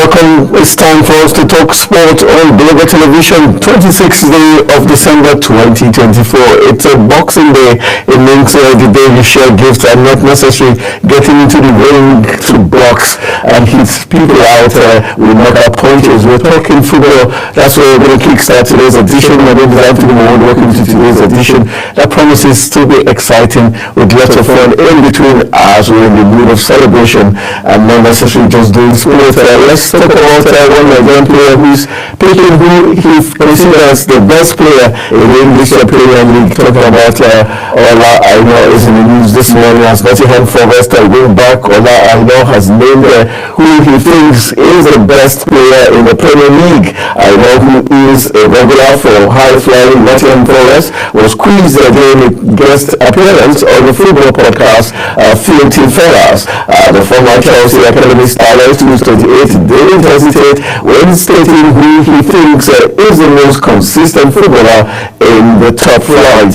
welcome. It's time for us to talk sport on Global Television, 26th day of December 2024. It's a Boxing Day. It means the day we share gifts and not necessarily getting into the ring to box and hit people out with knockout punches. We're talking football. That's where we're going to kickstart today's edition. My name is Anthony Moore. Welcome to today's edition. That promises to be exciting with lots of fun in between as we're in the mood of celebration and not necessarily just doing sport. Let's talk about one Nigerian player who's picking who he considers the best player in the English Premier League. Talking about Ola Aina is in the news this morning as Nottingham Forest going back. Ola Aina has named who he thinks is the best player in the Premier League. Aina, who is a regular for high-flying Nottingham Forest, was quizzed during a guest appearance on the football podcast Filthy Fellas. The former Chelsea Academy starlet, who's 28, didn't hesitate when stating who he thinks is the most consistent footballer in the top flight.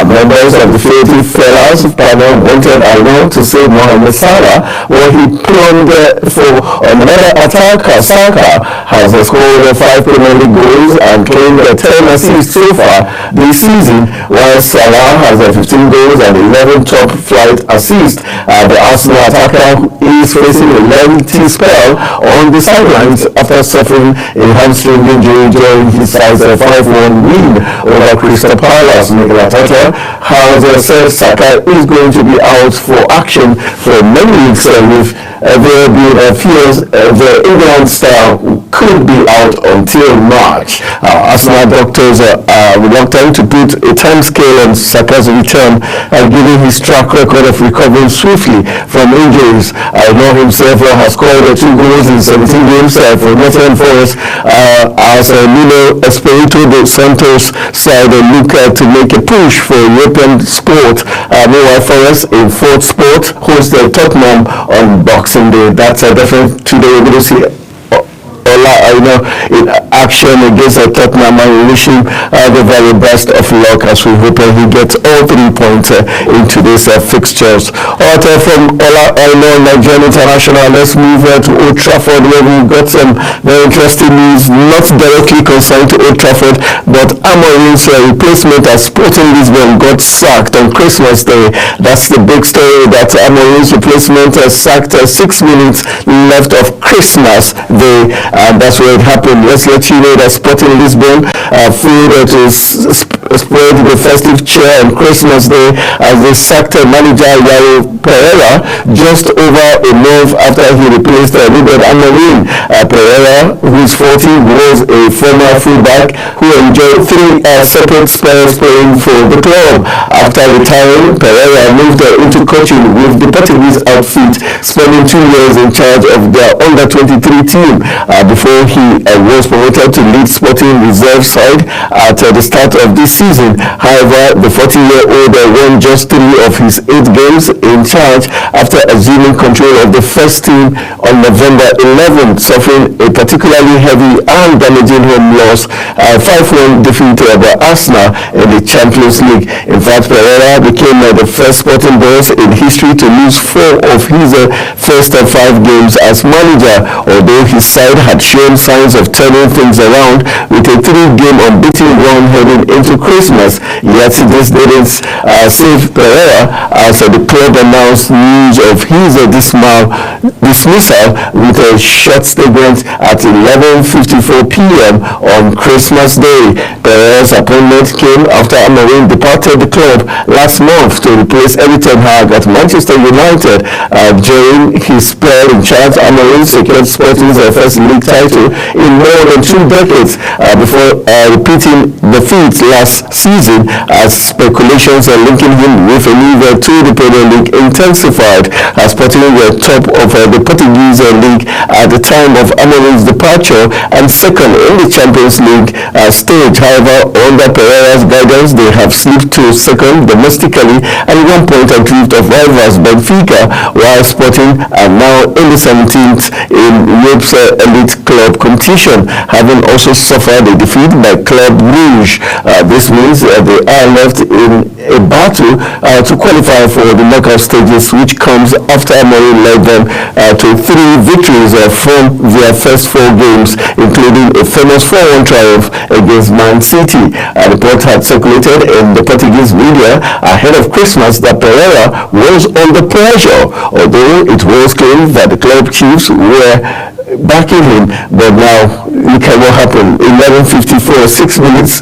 Members of the Filthy Fellas panel wanted Aina to say Mohamed Salah, where he plumbed for another attacker. Saka has scored 5 Premier League goals and claimed 10 assists so far this season, while Salah has 15 goals and 11 top flight assists. The Arsenal attacker is facing a lengthy spell on the sidelines after suffering a hamstring injury during his side's 5-1 win over Crystal Palace. Mikel Arteta has said Saka is going to be out for action for many weeks, with there being fears the England star could be out until March. Arsenal doctors are reluctant to put a time scale on Saka's return, given his track record of recovering swiftly from injuries. Aina himself has scored 2 goals in 17 games for Nottingham Forest as Nuno Espirito dos Santos side look to make a push for European sport. Meanwhile, Forest in fourth sport hosted Tottenham on Boxing Day. That's definitely today we're going to see Ola Aina in action against Tottenham, and we wish him the very best of luck as we hope he gets all 3 points in today's fixtures. Alright, from Ola Aina, Nigerian international, let's move to Old Trafford, where we got some very interesting news, not directly concerned to Old Trafford, but Amorim's replacement as Sporting Lisbon got sacked on Christmas Day. That's the big story, that Amorim's replacement sacked 6 minutes left of Christmas Day. And that's where it happened. Let's let you know that Sporting Lisbon failed to spread the festive cheer on Christmas Day as they sacked manager Yao Pereira just over a month after he replaced Ruben Amorim. Pereira, who's 40, was a former fullback who enjoyed 3 separate spells playing for the club. After retiring, Pereira moved into coaching with the Portuguese outfit, spending 2 years in charge of their under-23 team. Before he was promoted to lead Sporting reserve side at the start of this season. However, the 40-year-old won just 3 of his 8 games in charge after assuming control of the first team on November 11th, suffering a particularly heavy and damaging home loss, 5-1 defeat by Arsenal in the Champions League. In fact, Pereira became the first Sporting boss in history to lose 4 of his first 5 games as manager, although his side had shown signs of turning things around with a 3-game unbeaten run heading into Christmas. Yet this didn't save Pereira as the club announced news of his dismissal with a short statement at 11:54 p.m. on Christmas Day. Pereira's appointment came after Amorim departed the club last month to replace Erik ten Hag at Manchester United. During his spell in charge, Amorim secured Sporting's first league title in more than 2 decades before repeating defeat last season as speculations linking him with a move to the Premier League intensified. Sporting were top of the Portuguese league at the time of Amorim's departure and second in the Champions League stage. However, under Pereira's guidance, they have slipped to second domestically and 1 point adrift of rivals Benfica, while Sporting are now in the 17th in Europe's elite club competition, having also suffered a defeat by Club Brugge. This this means they are left in a battle to qualify for the knockout stages, which comes after Amorim led them to 3 victories from their first 4 games, including a famous 4-1 triumph against Man City. A report had circulated in the Portuguese media ahead of Christmas that Pereira was under pressure, although it was claimed that the club chiefs were backing him. But now look at what happened. 11:54, 6 minutes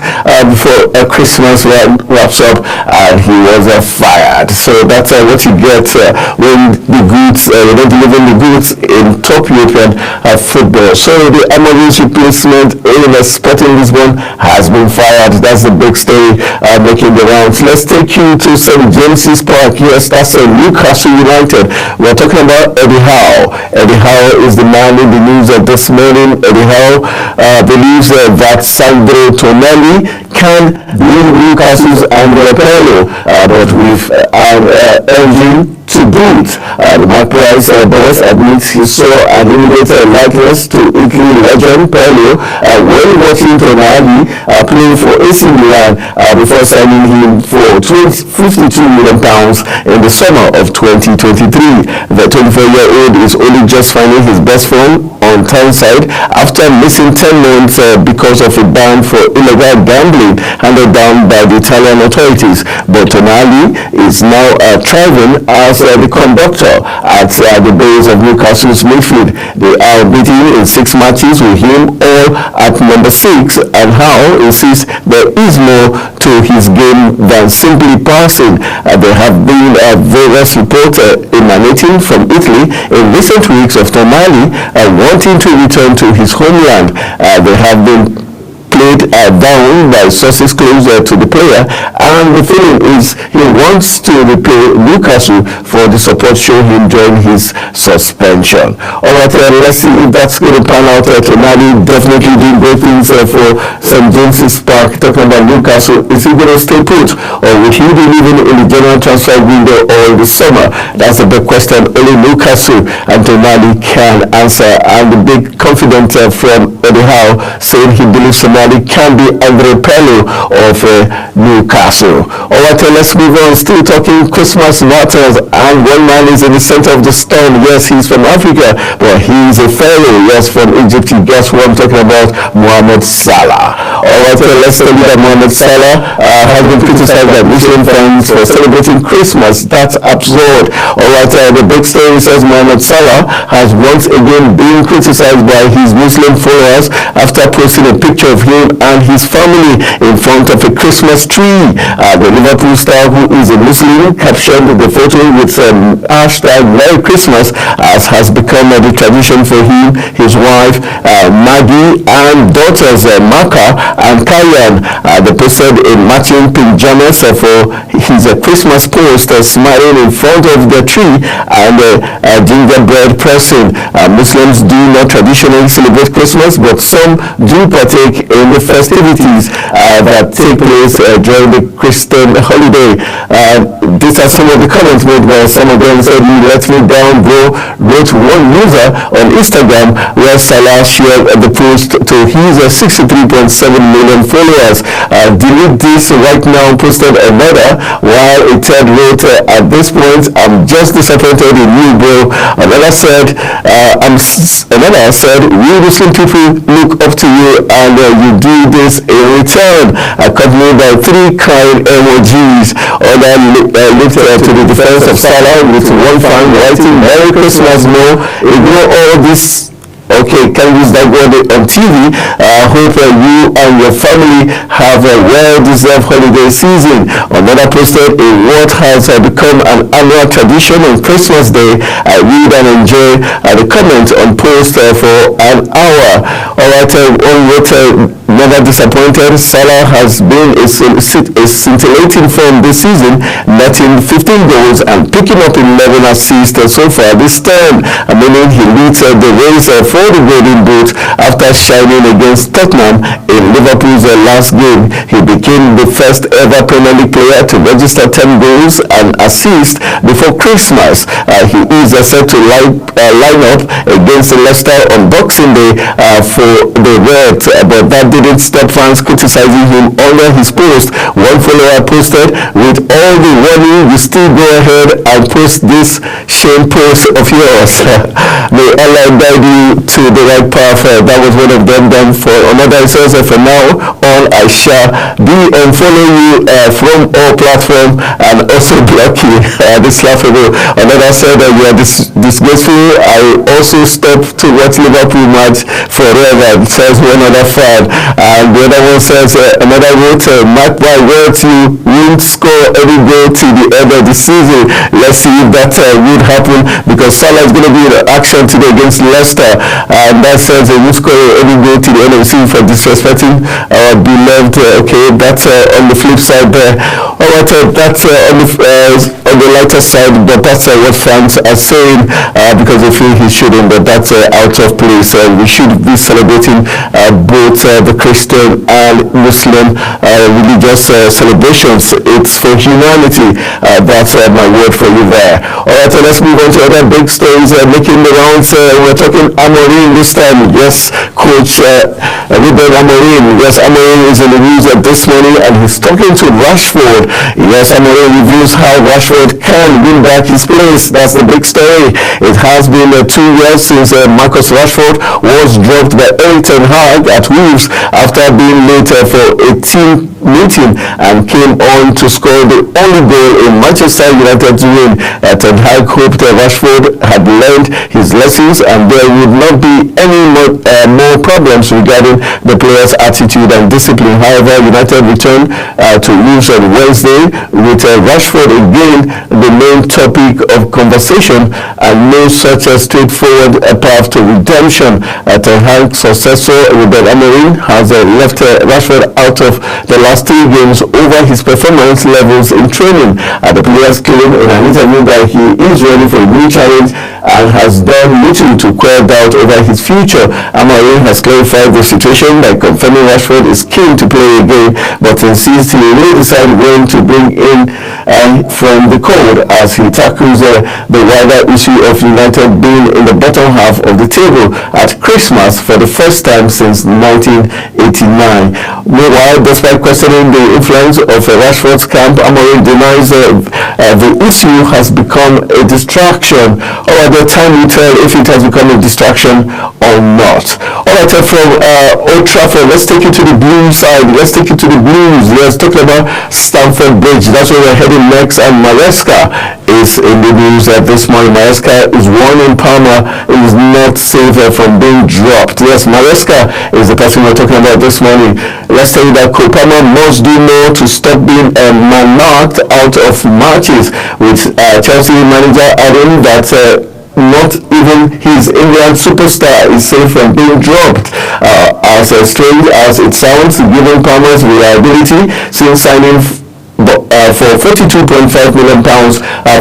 before Christmas wraps up, and he was fired. So that's what you get when the goods they don't deliver the goods in top European football. So the Amorim's replacement in Sporting Lisbon has been fired. That's the big story making the rounds. Let's take you to St. James's Park. Yes, that's Newcastle United. We're talking about Eddie Howe. Eddie Howe is the man in the news this morning. Eddie Howe believes that Sandro Tonali can lead Newcastle's Andrea Pirlo, but with an engine to boot. The Magpies boss admits he saw an immediate likeness to Italy legend Pirlo when watching Tonali playing for AC Milan before signing him for £52 million in the summer of 2023. The 24-year-old is only just finding his best form on Tyneside after missing 10 months because of a ban for illegal gambling handed down by the Italian authorities. But Tonali is now thriving as the conductor at the base of Newcastle's midfield. They are beaten in 6 matches with him all at number 6, and Howe insists there is more to his game than simply passing. There have been various reports emanating from Italy in recent weeks of Tonali wanting to return to his homeland. They have been played down by sources closer to the player, and the feeling is he wants to repay Newcastle for the support shown him during his suspension. Alright, let's see if that's going to pan out. Tonali definitely doing great things for St. James's Park. Talking about Newcastle, is he going to stay put, or will he be leaving in the general transfer window all the summer? That's a big question only Newcastle and Tonali can answer. And the big confidence from Eddie Howe saying he believes Tonali can be Andrea Pirlo of Newcastle. Alright, let's move on. Still talking Christmas matters, and one man is in the center of the storm. Yes, he's from Africa, but he's a Pharaoh. Yes, from Egypt. Guess what I'm talking about? Mohamed Salah. Alright, let's tell you that Mohamed Salah has been criticized by Muslim fans for celebrating Christmas. That's absurd. Alright, the big story says Mohamed Salah has once again been criticized by his Muslim followers after posting a picture of him and his family in front of a Christmas tree. The Liverpool star, who is a Muslim, captioned the photo with hashtag Merry Christmas, as has become the tradition for him, his wife Maggie, and daughters Maka and Kayan. They posted in matching pajamas for his Christmas post, smiling in front of the tree and a gingerbread person. Muslims do not traditionally celebrate Christmas, but some do partake in the festivities that take place during the Christian holiday. These are some of the comments made by some of them. Said, "You let me down, bro," wrote one user on Instagram, where Salah shared the post to his 63.7 million followers. "Delete this right now," posted another, while a third wrote, "At this point, I'm just disappointed in you, bro." Another said, "We Muslim people look up to you, and you do this in return," accompanied by 3 crying emojis. Other looked to the defense of Salah with one fan writing, "Merry Christmas, no, ignore all this." Okay, can use that word on TV. Hope you and your family have a well-deserved holiday season. Another posted in what has become an annual tradition on Christmas Day. I read and enjoy the comment on post for an hour. Alright, on what never disappointed, Salah has been a scintillating form this season, netting 15 goals and picking up 11 assists so far this term, meaning he leads the race for the Golden Boot after shining against Tottenham in Liverpool's last game. He became the first ever Premier League player to register 10 goals and assists before Christmas. He is set to line up against Leicester on Boxing Day for the Reds, but that didn't hate stop fans criticizing him under his post. One follower posted, with all the warning, you still go ahead and post this shame post of yours. May Allah guide you to the right path. That was one of them. Then for another, it says, for now on, I shall unfollow you from all platform and also block you. This laughable. Another said that you are disgraceful. I also stopped to watch Liverpool match forever, says one other fan. And the other one says, another wrote, mark my words, you won't score any goal till the end of the season. Let's see if that would happen, because Salah is going to be in action today against Leicester, and that says he won't score any goal till the end of the season for disrespecting our beloved. Okay, that's on the flip side there. Alright, that's on the lighter side, but that's what fans are saying, because they feel he shouldn't, but that's out of place. We should be celebrating both the Christian and Muslim religious celebrations. It's for humanity. That's my word for you there. Alright, let's move on to other big stories making the rounds. We're talking Amorim this time. Yes, Coach Ruben Amorim. Yes, Amorim is in the news this morning, and he's talking to Rashford. Yes, Amorim reviews how Rashford can win back his place. That's the big story. It has been 2 years since Marcus Rashford was dropped by Erik ten Hag at Wolves after being late for a team meeting and came on to score the only goal in Manchester United's win. Ten Hag hoped Rashford had learned his lessons and there would not be any more problems regarding the player's attitude and discipline. However, United returned to Wolves on Wednesday with Rashford again the main topic of conversation and no such a straightforward path to redemption. Ten Hag's successor Ruben Amorim has left Rashford out of the last 3 games over his performance levels in training. The players claim in an interview that he is ready for a new challenge and has done little to quell doubt over his future. Amorim has clarified the situation by confirming Rashford is keen to play again, but insists he will decide when to bring in from the cold as he tackles the wider issue of United being in the bottom half of the table at Christmas for the first time since 1989. Meanwhile, despite questioning the influence of Rashford's camp, Amorim denies the issue has become a distraction. The time will tell if it has become a distraction or not. Alright, from Old Trafford, let's take you to the blue side. Let's take you to the Blues. Let's talk about Stamford Bridge. That's where we're heading next. And Maresca is in the news this morning. Maresca is warning Palmer is not safe from being dropped. Yes, Maresca is the person we're talking about this morning. Let's tell you that Cole Palmer must do more to stop being man-marked out of matches, with Chelsea manager adding that not even his England superstar is safe from being dropped. As strange as it sounds, given Palmer's reliability since signing for £42.5 million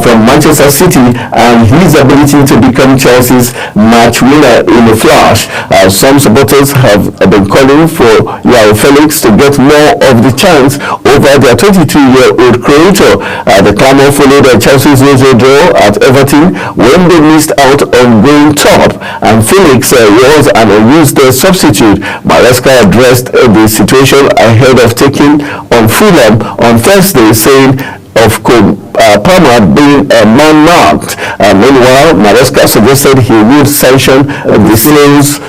from Manchester City and his ability to become Chelsea's match winner in a flash. Some supporters have been calling for Joao Felix to get more of the chance over their 22-year-old creator. The clamour followed Chelsea's 0-0 draw at Everton when they missed out on going top, and Felix was an unused substitute. Maresca addressed the situation ahead of taking on Fulham on Thursday, saying of Palmer being man-marked. Meanwhile, Maresca suggested he would sanction the Slaves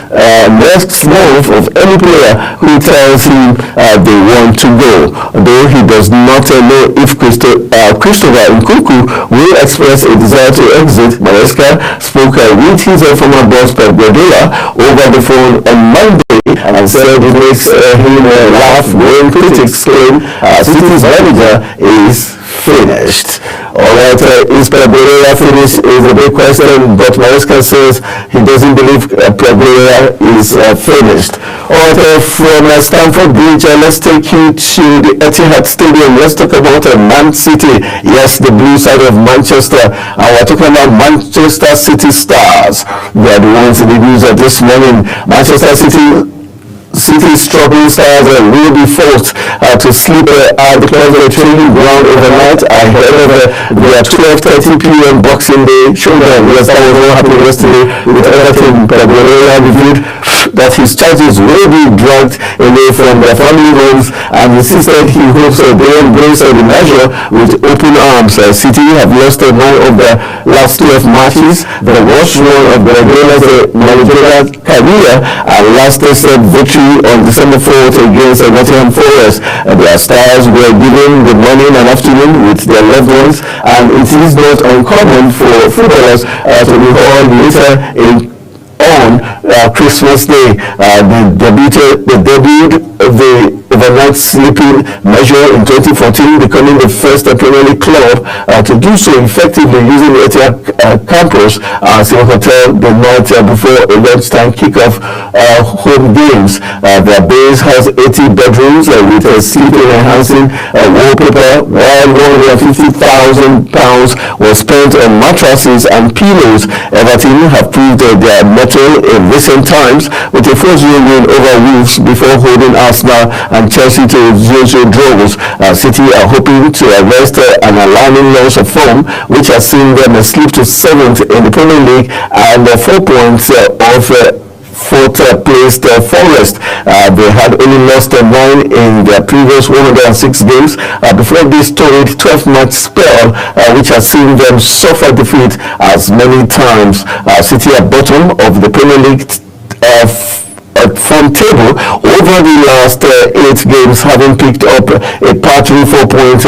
next month of any player who tells him they want to go, though he does not know if Christopher Nkunku will express a desire to exit. Maresca spoke with his former boss Pep Guardiola over the phone on Monday and said it makes him laugh when critics claim City's manager is finished. Alright, is Pep Guardiola finished is a big question, but Maresca says he doesn't believe Pep Guardiola is finished. Alright, from Stamford Bridge, let's take you to the Etihad Stadium. Let's talk about Man City. Yes, the blue side of Manchester. And we're talking about Manchester City stars. They are the ones in the news this morning. Manchester City struggling stars will be forced to sleep at the training ground overnight ahead of their 12:30 p.m. Boxing Day showdown. Yes, that was what happened yesterday with Everton. Pep Guardiola reviewed that his charges will be dragged away from their family homes, and insisted he hopes they embrace the measure with open arms. City have lost 9 of their last 12 matches, the worst run of the Guardiola managerial career, and last tested victory on December 4th against Nottingham Forest. Their stars were given the morning and afternoon with their loved ones, and it is not uncommon for footballers to be called later on Christmas Day. The debut of the overnight sleeping measure in 2014, becoming the first Premier League club to do so effectively using the Etihad campus as a hotel the night before a lunchtime kickoff home games. Their base has 80 bedrooms with a sleeping enhancing wallpaper, while £150,000 was spent on mattresses and pillows. Everton have proved their mettle in recent times with a 4-0 win over Wolves before holding Arsenal and Chelsea to 0-0 draws. City are hoping to arrest an alarming loss of form, which has seen them slip to 7th in the Premier League and 4 points off fourth placed Forest. They had only lost 9 in their previous 106 games before this storied 12-match spell, which has seen them suffer defeat as many times. City at bottom of the Premier League front table over the last 8 games, having picked up a paltry 4 points,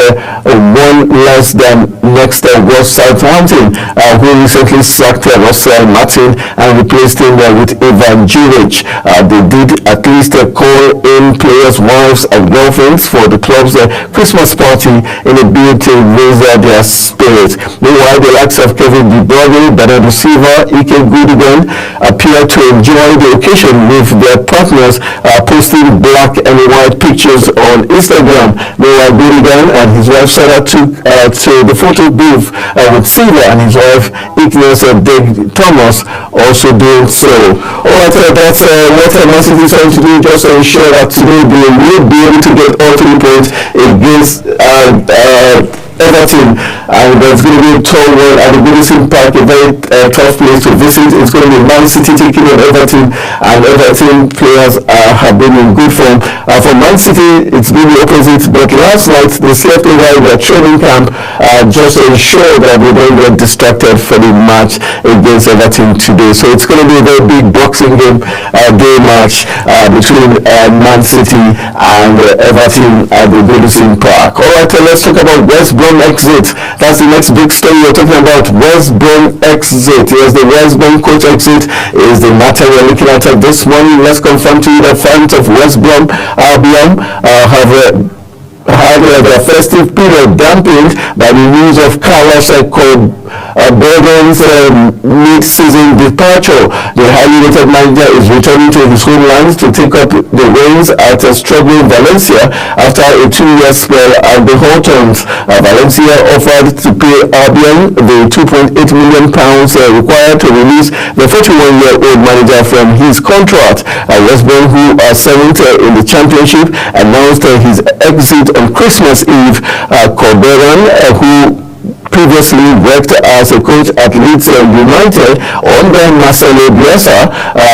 one less than next was Southampton, who recently sacked Russell Martin and replaced him with Ivan Juric. They did at least call in players' wives and girlfriends for the club's Christmas party in a bid to raise their spirits. Meanwhile, the likes of Kevin De Bruyne, Bernardo Silva, Ike Gundogan appear to enjoy the occasion, with their partners posting black and white pictures on Instagram. Meanwhile, Gundogan and his wife Sarah took to the photo booth with Silva and his wife Ignace Thomas also doing so. Alright, that's what Man City is trying to do, just to ensure that today they will be able to get all 3 points against Everton, and there's going to be a tour one at the Goodison Park, a very tough place to visit. It's going to be Man City taking on Everton, and Everton players have been in good form. For Man City, it's been the opposite, but last night they slept over in their training camp just to ensure that they don't get distracted for the match against Everton today. So it's going to be a very big boxing game, day match between Man City and Everton at the Goodison Park. Alright, let's talk about West Brom exit. That's the next big story we're talking about. West Brom exit. Yes, the West Brom coach exit is the matter we're looking at this morning. Let's confirm to you that fans of West Brom Albion have had their festive period dampened by the news of Carlos Bergen's mid-season departure. The highly rated manager is returning to his homeland to take up the reins at struggling Valencia after a 2-year spell at the Hawthorns. Valencia offered to pay Albion the £2.8 million required to release the 41-year-old manager from his contract. West Brom, who are 7th in the championship, announced his exit on Christmas Eve. Corberan, who previously worked as a coach at Leeds United under Marcelo Bielsa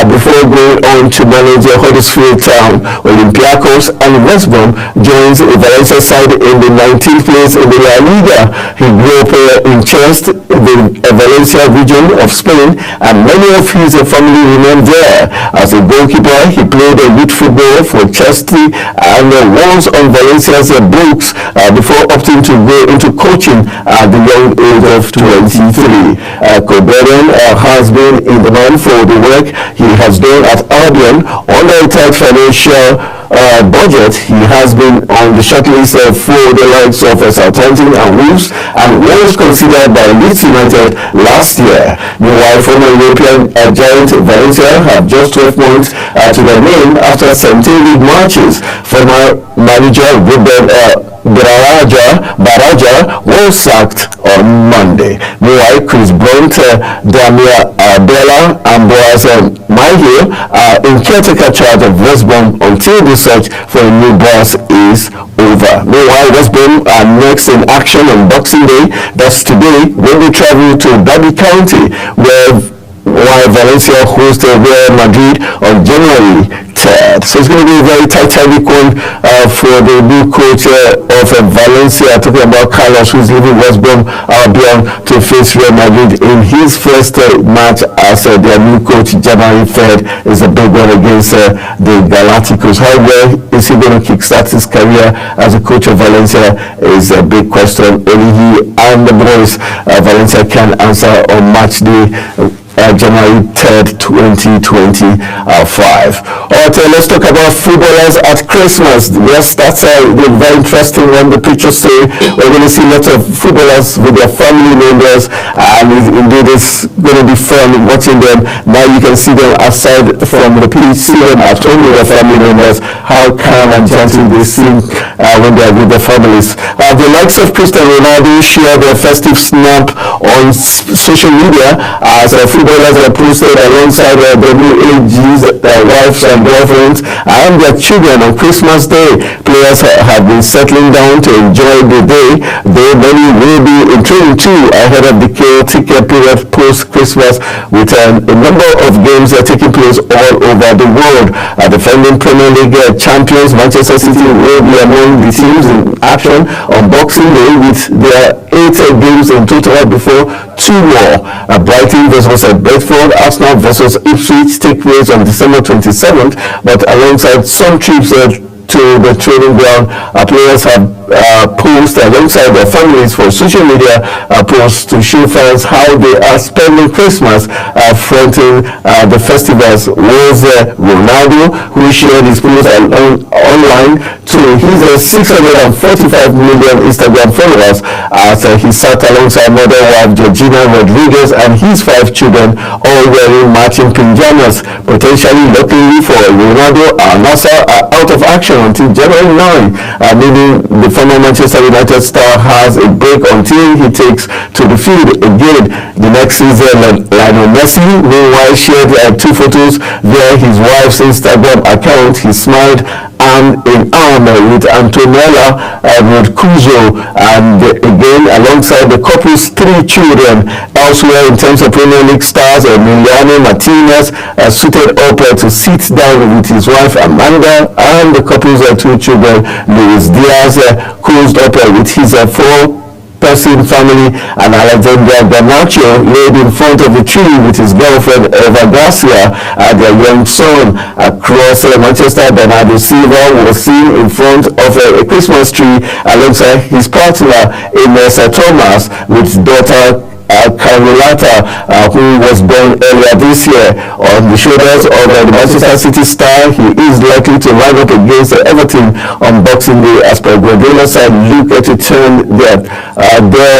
before going on to manage Huddersfield Town. Olympiacos and West Brom joins the Valencia side in the 19th place in the La Liga. He grew up in Chest, the Valencia region of Spain, and many of his family remained there. As a goalkeeper, he played youth football for Chelsea and was on Valencia's books before opting to go into coaching at the young age of 23. Corberan has been in demand for the work he has done at Albion. Under a tight financial budget, he has been on the shortlist for the likes of Southampton and Wolves, and was considered by Leeds United last year. Meanwhile, former European giant Valencia have just 12 points to their name after 17 league matches. Former manager Ruben Baraja was sacked on Monday. Meanwhile, Chris Brunt, Damir Abella, and Boaz Mahir are in caretaker charge of West Brom until the search for a new boss is over. Meanwhile, West Brom are next in action on Boxing Day. That's today, when they travel to Derby County, where while Valencia hosts Real Madrid on January 3rd. So it's going to be a very Titanic one for the new coach of Valencia, talking about Carlos, who's leaving West Brom Albion to face Real Madrid in his first match as their new coach. January 3rd is a big one against the Galacticos. How well is he going to kickstart his career as a coach of Valencia is a big question. Only he and the boys Valencia can answer on match day. January 3rd, 2025. Alright, let's talk about footballers at Christmas. Yes, that's a very interesting one, the picture story. We're going to see lots of footballers with their family members, and indeed it's going to be fun watching them. Now you can see them outside from the pitch, see them at home with their family members, how calm and gentle they seem when they are with their families. The likes of Cristiano Ronaldo share their festive snap on social media as footballers are posted alongside their new ages, their wives and girlfriends, and their children on Christmas Day. Players have been settling down to enjoy the day, though many will be in training too ahead of the chaotic period post-Christmas, with a number of games taking place all over the world. Defending Premier League champions Manchester City will be among the teams in action on Boxing Day, with their 8 games in total before 2 more. Brighton versus Brentford, Arsenal versus Ipswich take place on December 27th, but alongside some trips to the training ground, players have posted alongside their families for social media posts to show fans how they are spending Christmas fronting the festivals. Was Ronaldo, who shared his post online to his 645 million Instagram followers as he sat alongside mother wife Georgina Rodriguez and his 5 children, all wearing matching pajamas. Potentially luckily for Ronaldo, Al-Nassr are out of action until January 9, meaning the former Manchester United star has a break until he takes to the field again. The next season, Lionel Messi, meanwhile, shared 2 photos via his wife's Instagram account. He smiled arm in arm with Antonella Rodcuzo, and again alongside the couple's 3 children. Elsewhere, in terms of Premier League stars, Emiliano Martinez suited up to sit down with his wife Amanda and the couple's 2 children. Luis Diaz closed up with his 4-person family, and Alexander Garnacho laid in front of the tree with his girlfriend Eva Garcia and their young son. Across Manchester, Bernardo Silva was seen in front of a Christmas tree alongside his partner Ines Thomas with daughter Carolata, who was born earlier this year. On the shoulders of the Manchester City star, he is likely to line up against Everton on Boxing Day, as per Guardiola's side look to turn their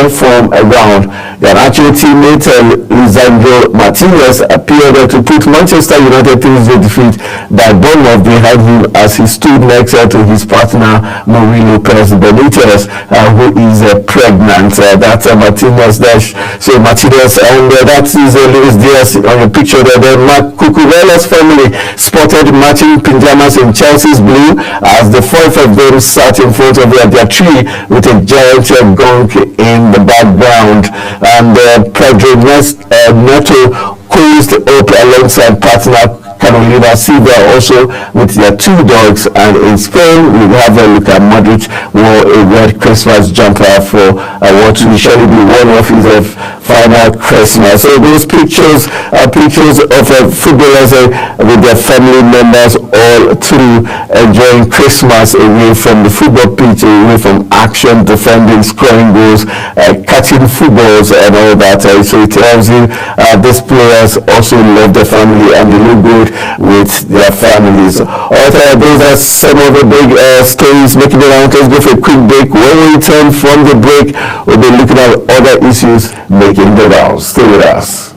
form around. Their actual teammate Lisandro Martinez appeared to put Manchester United through the defeat by Bournemouth behind him as he stood next to his partner Mauricio Perez Benitez, who is pregnant. That's Martinez dash. So Martinez, and that is Luis Diaz on the picture there. Then Cucurella's family spotted matching pajamas in Chelsea's blue as the 5 of them sat in front of their tree with a giant gong in the background. And Pedro Neto closed up alongside partner Carolina Silva, also with their 2 dogs. And in Spain, we have Luka Modric wore a red Christmas jumper for what will surely be one of his final Christmas. So those pictures are pictures of footballers with their family members all through enjoying Christmas away from the football pitch, away from action, defending, scoring goals, catching footballs and all that. So it tells you these players also love their family and they look good with their families. Alright, those are some of the big stories making it out. Let's go for a quick break. When we return from the break, we'll be looking at other issues making the rounds. Stay with us.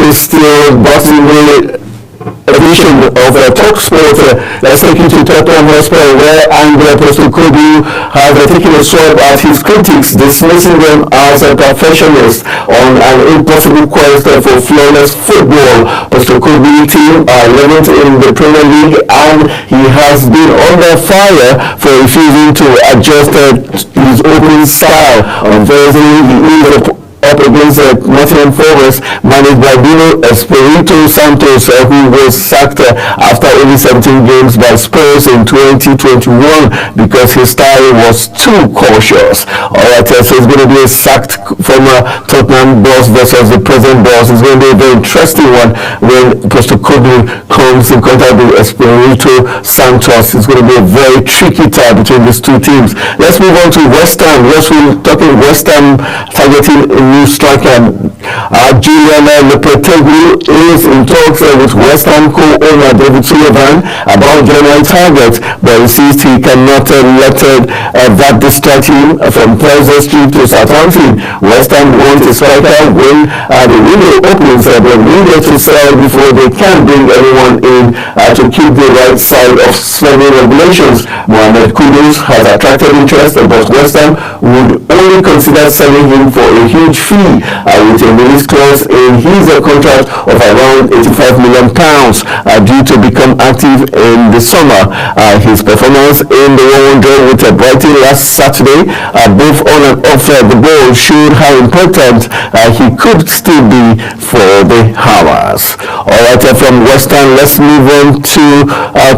is still Boxing Day edition of TalkSport. Let's take you to Tottenham Hotspur, where Angela Postecoglou has taken a swab at his critics, dismissing them as a professionals on an impossible quest for flawless football. Postecoglou team are 11th in the Premier League, and he has been under fire for refusing to adjust his opening style. On Thursday, he is up against Nottingham Forest, managed by Nuno Espirito Santos, who was sacked after only 17 games by Spurs in 2021 because his style was too cautious. Alright, so it's going to be a sacked former Tottenham boss versus the present boss. It's going to be a very interesting one when Postecoglou comes in contact with Espirito Santos. It's going to be a very tricky tie between these two teams. Let's move on to West Ham. Yes, we're talking West Ham targeting new striker. Julian Lopetegui is in talks with West Ham co-owner David Sullivan about January target, but insists he cannot let that distract him from Thursday Street to Southampton. West Ham wants a striker when the window opens, but needed to sell before they can bring anyone in to keep the right side of spending regulations. Mohamed Kudus has attracted interest, but West Ham would only consider selling him for a huge fee with a release clause in his contract of around £85 million due to become active in the summer. His performance in the 1-1 draw with Brighton last Saturday, both on and off the ball, showed how important he could still be for the Hammers. Alright, from West Ham, let's move on to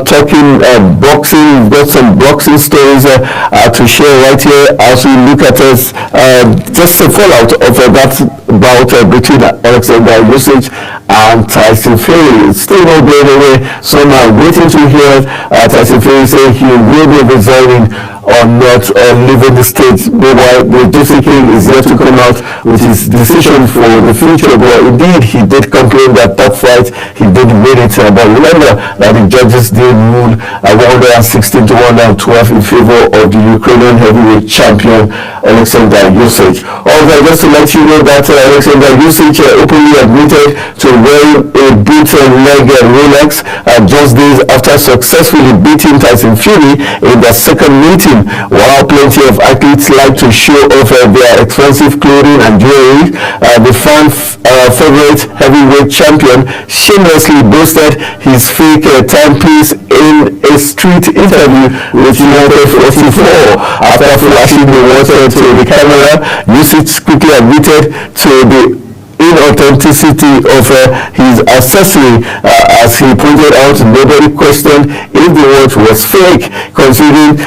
talking boxing. We've got some boxing stories to share right here as we look at just a fallout of that bout between Alexander Usyk and Tyson Fury. It's still not going away. Some are waiting to hear Tyson Fury say he will be resigning or not, or leaving the state. Meanwhile, the Gypsy King is yet to come out with his decision for the future. But indeed, he did complain that fight he did win it. But remember that the judges did rule 116 to 112 in favor of the Ukrainian heavyweight champion Alexander Usyk. Also, just to let you know that Alexander Usyk openly admitted to wearing a beaten leg Rolex just days after successfully beating Tyson Fury in their second meeting. While plenty of athletes like to show off their expensive clothing and jewelry, the fan favorite heavyweight champion shamelessly boasted his fake timepiece in a street interview with United 44. After flashing the water to the camera, Usyk quickly admitted to the inauthenticity of his accessory. As he pointed out, nobody questioned if the watch was fake, considering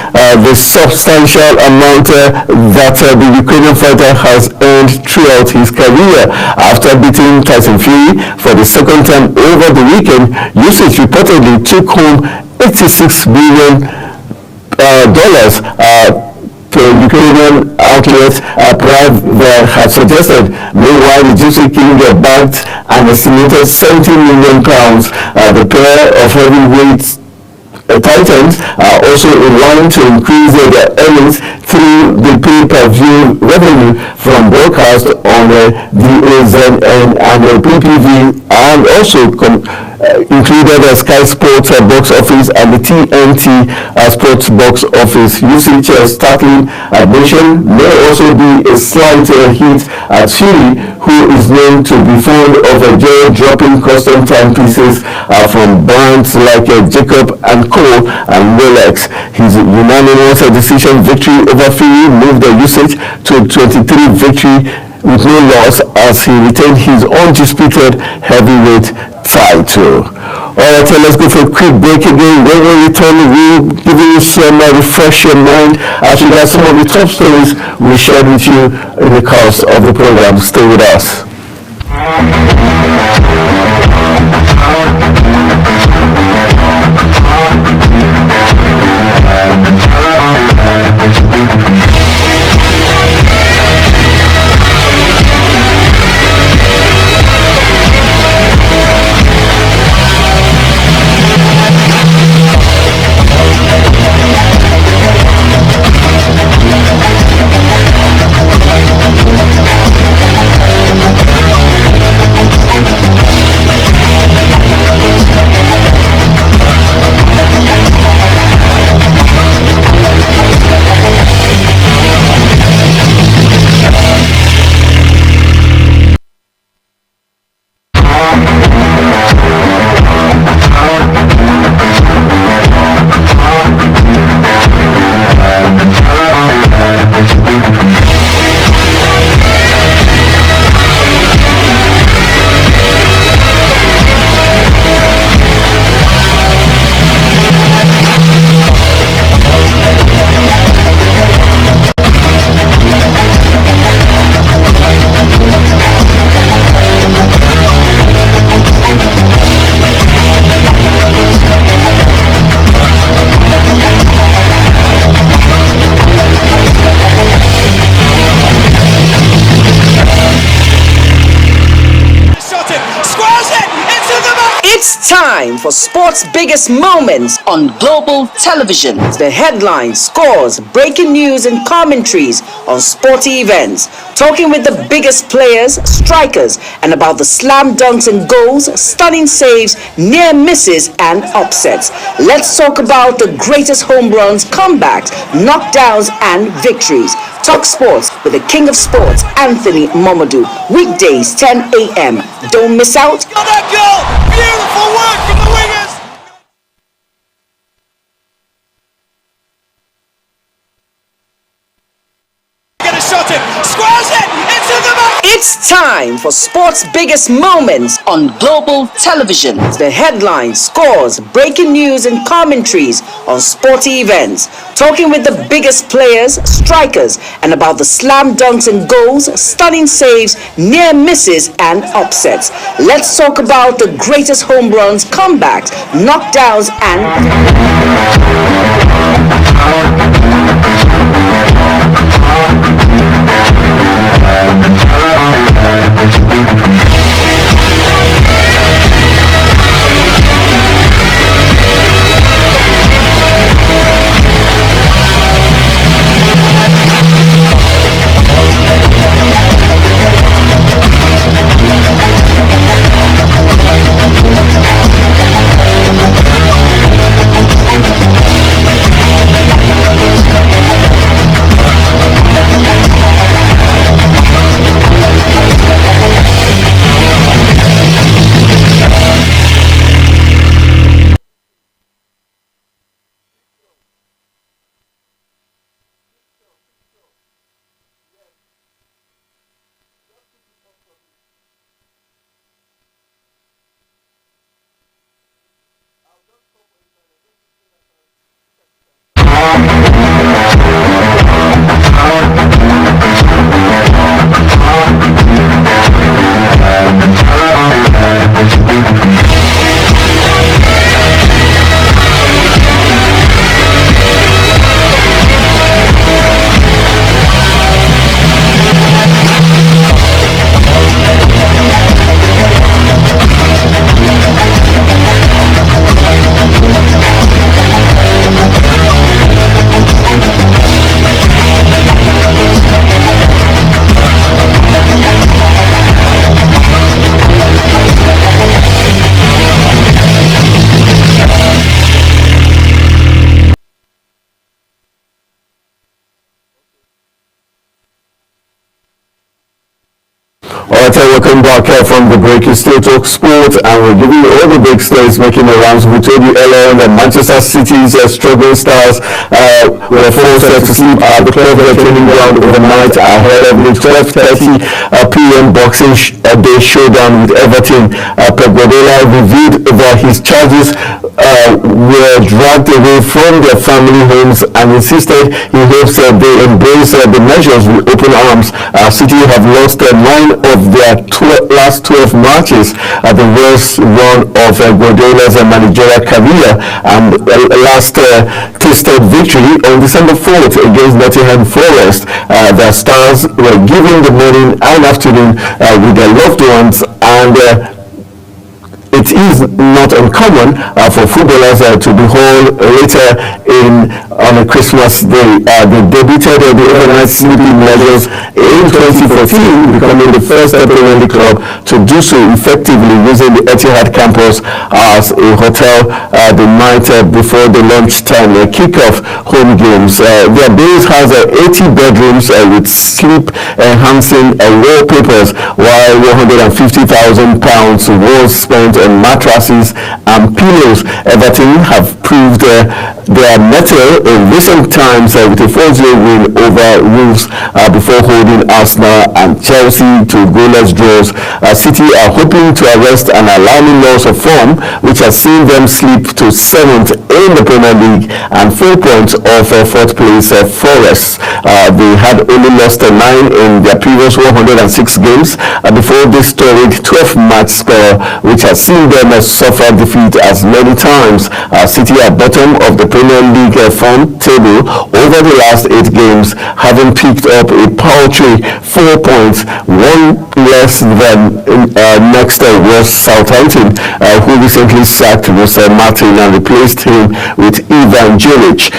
the substantial amount that the Ukrainian fighter has earned throughout his career. After beating Tyson Fury for the second time over the weekend, Usyk reportedly took home $86 million to Ukrainian outlets Prague had suggested. Meanwhile, the Gypsy King backed an estimated £70 million. The pair of heavyweights Titans are also in line to increase their earnings through the pay-per-view revenue from broadcast on DAZN and PPV, and also included Sky Sports box office and the TNT Sports box office. Usage startling admission may also be a slight hit at Fury, who is known to be fond of jaw-dropping custom timepieces from brands like Jacob and Co. and Rolex. His unanimous decision victory over Fury moved the Usage to 23 victory with no loss as he retained his undisputed heavyweight title. Alright, so let's go for a quick break again. When we return, we'll give you some refresh your mind as we got some of the top stories we shared with you in the course of the program. Stay with us. for sports' biggest moments on global television. The headlines, scores, breaking news and commentaries on sporty events. Talking with the biggest players, strikers, and about the slam dunks and goals, stunning saves, near misses and upsets. Let's talk about the greatest home runs, comebacks, knockdowns and victories. Talk Sports with the King of Sports, Anthony Momodu. Weekdays 10 a.m. Don't miss out. Oh, that goal! Beautiful work from the wingers! Gonna shot it, squares it, into the back! It's time for sports' biggest moments on global television. The headlines, scores, breaking news and commentaries on sporty events. Talking with the biggest players, strikers, and about the slam dunks and goals, stunning saves, near misses and upsets. Let's talk about the greatest home runs, comebacks, knockdowns Alright, welcome back from the break. You still talk sport, and we're giving you all the big stories making the rounds. We told you earlier that Manchester City's struggling stars were forced to sleep at the club training ground overnight ahead of the 12:30 p.m. Boxing Day showdown with Everton. Pep Guardiola revealed that his charges were dragged away from their family homes and insisted he hopes they embrace the measures with open arms. City have lost 9 of their last 12 matches at the worst run of Guardiola's managerial career, and last tasted victory on December 4th against Nottingham Forest. The stars were given the morning and afternoon with their loved ones, and it is not uncommon for footballers to be hauled later on a Christmas Day. They debuted the overnight sleeping measures in 2014, becoming the first Premier League club to do so effectively, using the Etihad campus as a hotel the night before the lunchtime kickoff home games. Their base has 80 bedrooms with sleep-enhancing wallpapers, while £150,000 was spent on mattresses and pillows. Everton have proved their mettle in recent times with a 4-0 win over Wolves before holding Arsenal and Chelsea to goalless draws. City are hoping to arrest an alarming loss of form, which has seen them slip to 7th in the Premier League and 4 points off 4th place Forest. They had only lost 9 in their previous 106 games before this storied 12-match spell, which has seen them suffer defeat as many times. City are bottom of the Premier League form table, over the last 8 games, having picked up a paltry 4 points, one less than next was Southampton, who recently sacked Mr. Martin and replaced him with Ivan Juric.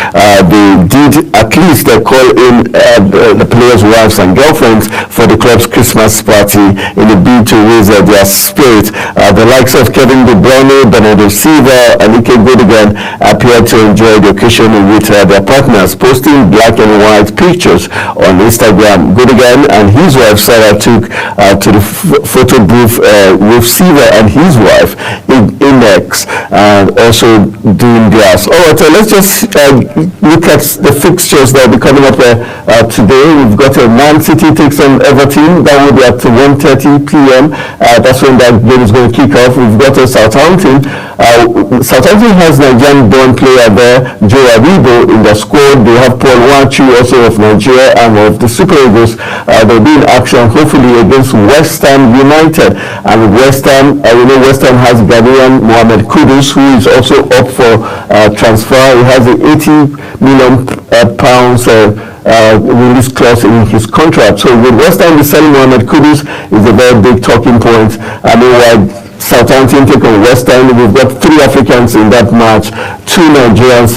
They did at least call in the players' wives and girlfriends for the club's Christmas party in a bid to raise their spirit. The likes of Kevin De Bruyne, Bernardo Silva, and Ike Godigan appeared to enjoy the occasion with their partners, posting black and white pictures on Instagram. Godigan and his wife Sarah took to the photo booth with Silva and his wife Inex also doing theirs. Alright, let's just look at the fixtures that will be coming up today. We've got Man City takes on Everton. That will be at 1:30 p.m. That's when that game is going to kick off. We've got Southampton. Southampton has Nigerian-born player there, Joe Aribo, in the squad. They have Paul Nwachu, also of Nigeria, and of the Super Eagles. They'll be in action hopefully against West Ham United. And West Ham, we know West Ham has Ghanaian Mohamed Kudus, who is also up for transfer. He has an 80 million pounds release clause in his contract. So with West Ham selling Mohamed Kudus is a very big talking point. I mean, why Southampton take on West Ham. We've got 3 Africans in that match, 2 Nigerians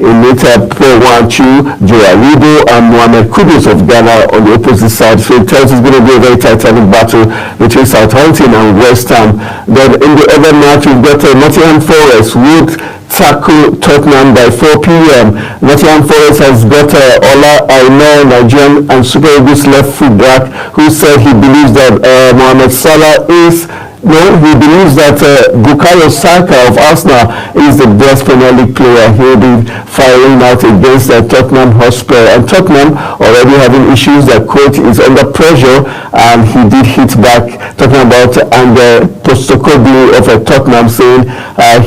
in it, Paul Nwachu, Joe Aribo, and Mohamed Kudus of Ghana on the opposite side. So it tells it's going to be a very titanic battle between Southampton and West Ham. Then in the other match, we've got Nottingham Forest would tackle Tottenham by 4 p.m. Nottingham Forest has got Ola Aina, Nigerian and Super Eagles left full back, who said he believes that Mohamed Salah is he believes that Bukayo Saka of Arsenal is the best Premier League player. He'll be firing out against Tottenham Hotspur. And Tottenham already having issues. Their coach is under pressure, and he did hit back, talking about Postecoglou of Tottenham, saying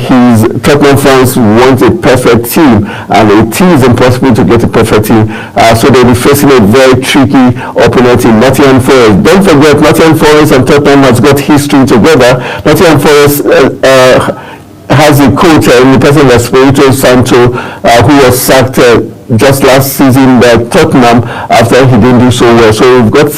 his Tottenham fans want a perfect team, and it is impossible to get a perfect team. So they'll be facing a very tricky opponent in Nottingham Forest. Don't forget, Nottingham Forest and Tottenham has got history together. Nottingham Forest has a coach in the person of Espirito Santo, who was sacked just last season by Tottenham after he didn't do so well. So we've got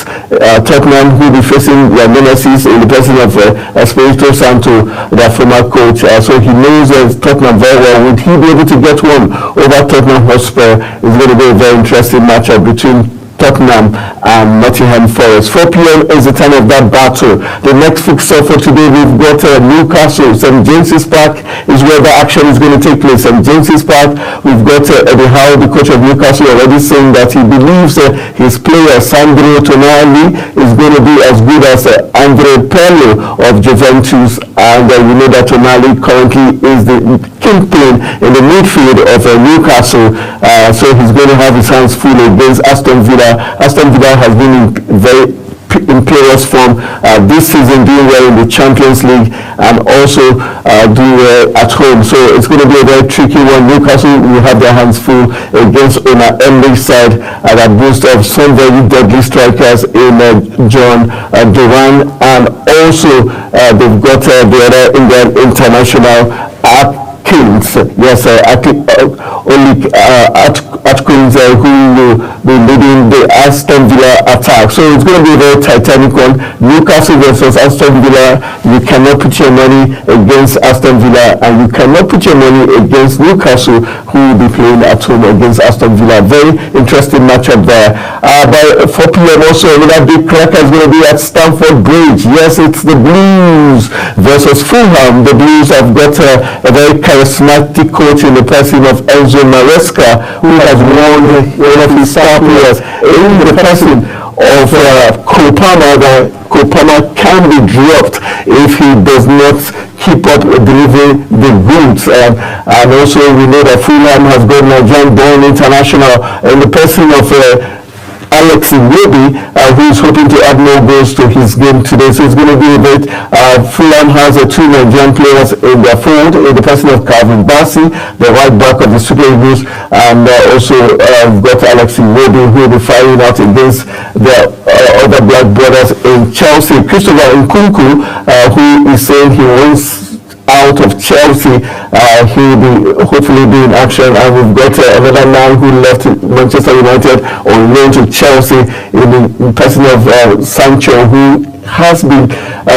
Tottenham who will be facing their nemesis in the person of Espirito Santo, their former coach. So he knows Tottenham very well. Would he be able to get one over Tottenham Hotspur? It's going to be a very interesting matchup between Tottenham and Nottingham Forest. 4 p.m. is the time of that battle. The next fixture for today, we've got Newcastle. St. James's Park is where the action is going to take place. St. James's Park, we've got Eddie Howe, the coach of Newcastle, already saying that he believes his player Sandro Tonali is going to be as good as Andre Pirlo of Juventus, and we know that Tonali currently is the kingpin in the midfield of Newcastle, so he's going to have his hands full against Aston Villa. Aston Villa has been in very imperious form this season, doing well in the Champions League and also doing well at home. So it's going to be a very tricky one. Newcastle will have their hands full against Una Emery's side that boasts of some very deadly strikers in John Duran, and also they've got the other Indian international Atkins, yes, Atkins, who will be leading the Aston Villa attack. So it's going to be a very titanic one. Newcastle versus Aston Villa. You cannot put your money against Aston Villa, and you cannot put your money against Newcastle, who will be playing at home against Aston Villa. Very interesting matchup there. By 4 p.m. also, another big cracker is going to be at Stamford Bridge. Yes, it's the Blues versus Fulham. The Blues have got a very charismatic coach in the person of Enzo Maresca, who has won one of his star players in the person of Cole Palmer. Cole Palmer can be dropped if he does not keep up delivering the goods. And also we know that Fulham has got Nigerian-born international in the person of Alex Iwobi, who is hoping to add more goals to his game today. So it's going to be a bit. Fulham has 2 Nigerian players in their fold, in the person of Calvin Bassey, the right back of the Super Eagles, and also we've got Alex Iwobi, who will be firing out against the other black brothers in Chelsea. Christopher Nkunku, who is saying he wants out of Chelsea. He'll be hopefully be in action, and we've got another man who left Manchester United on loan to Chelsea in the person of Sancho, who has been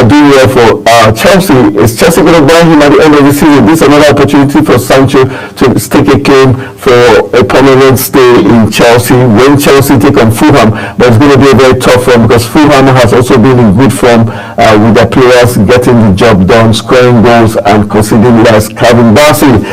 doing well for Chelsea. Is Chelsea going to buy him at the end of the season? This is another opportunity for Sancho to stake a claim for a permanent stay in Chelsea when Chelsea take on Fulham. But it's going to be a very tough one because Fulham has also been in good form with their players getting the job done, scoring goals and conceding less. Calvin Bassey,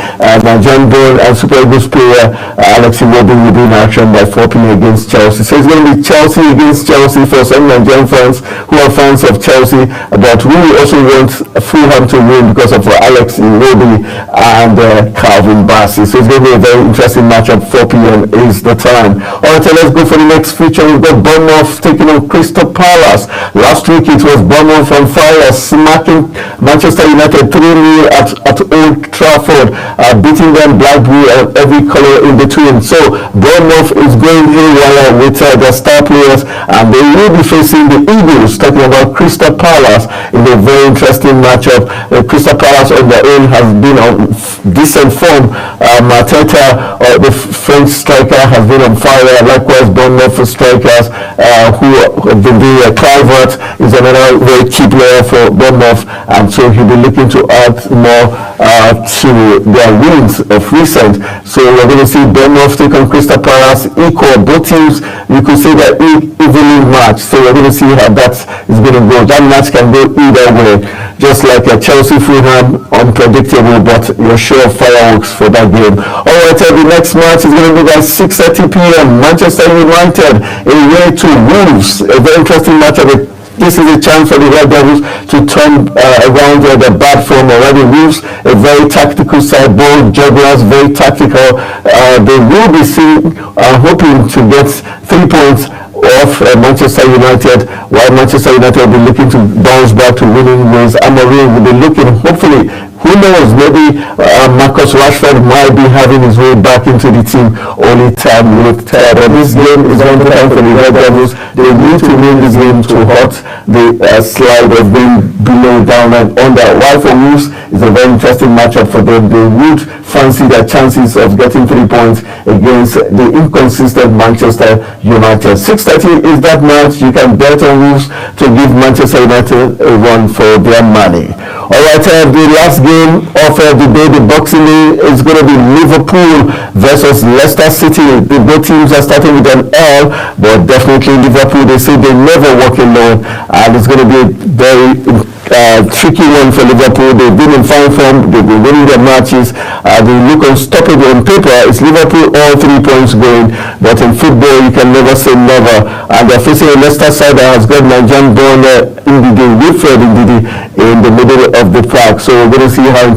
Nigerian born and Super Eagles player Alex Iwobi will be in action by 4 p.m. against Chelsea. So it's going to be Chelsea against Chelsea for some Nigerian fans who are fans of Chelsea, but we also want Fulham to win because of Alex Iwobi and Calvin Bassey. So it's going to be a very interesting matchup. 4 p.m. is the time. Alright, so let's go for the next feature. We've got Bournemouth taking on Crystal Palace. Last week it was Bournemouth on fire, smacking Manchester United 3-0 at Old Trafford, beating them black, blue and every color in between. So Bournemouth is going haywire with their star players, and they will be facing the Eagles, talking about Crystal Palace in a very interesting matchup. Crystal Palace on their own has been on decent form. Mateta, the French striker, has been on fire. Likewise, Bournemouth strikers who have been doing Calvert is another very key player for Bournemouth, and so he'll be looking to add more to their wins of recent. So we're going to see Bournemouth take on Crystal Palace equal. Both teams, you could say that evenly matched. So we're going to see how that is going to go. That match can go either way, just like a Chelsea Fulham, unpredictable, but you're sure of fireworks for that game. Alright, the next match is going to be by 6:30 p.m. Manchester United away to Wolves. A very interesting matchup. This is a chance for the Red Devils to turn around their bad form already. Wolves, a very tactical side, bold jugglers, very tactical. They will be hoping to get 3 points off Manchester United, while Manchester United will be looking to bounce back to winning ways. Amorim will be looking, hopefully, who knows, maybe Marcus Rashford might be having his way back into the team. Only time will tell. But this game is one time for the Red Devils. They need to win this game to halt the slide of being below, down and under. While for Wolves, it's a very interesting matchup for them. They would fancy their chances of getting 3 points against the inconsistent Manchester United. 6:30 is that match. You can bet on Wolves to give Manchester United a run for their money. Alright, the last game of the day, the Boxing Day, is going to be Liverpool versus Leicester City. The both teams are starting with an L, but definitely Liverpool, they say they never walk alone, and it's going to be a very tricky one for Liverpool. They've been in fine form, they've been winning their matches, they look unstoppable on paper. It's Liverpool all 3 points going, but in football you can never say never, and they're facing a Leicester side that has got Nigerian born Wilfred Ndidi in the middle of the park. So we're going to see how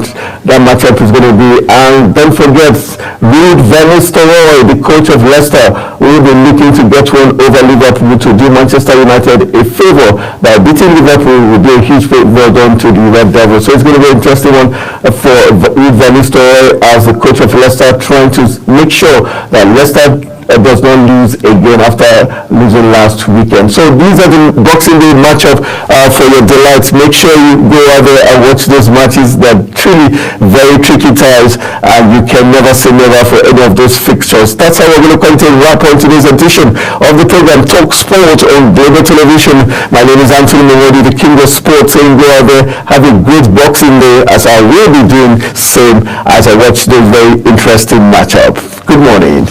that matchup is going to be. And don't forget, Ruud van Nistelrooy, the coach of Leicester, will be looking to get one over Liverpool to do Manchester United a favor by beating Liverpool. Will be a huge favor done to the Red Devils. So it's going to be an interesting one for Ruud van Nistelrooy as the coach of Leicester, trying to make sure that Leicester does not lose again after losing last weekend. So these are the Boxing Day matchup for your delights. Make sure you go out there and watch those matches. They're truly very tricky ties, and you can never say never for any of those fixtures. That's how we're going to come to wrap on today's edition of the program Talk Sport on Global Television. My name is Anthony Mawodi, the king of sports, saying go out there, have a great Boxing Day, as I will be doing same as I watch this very interesting matchup. Good morning.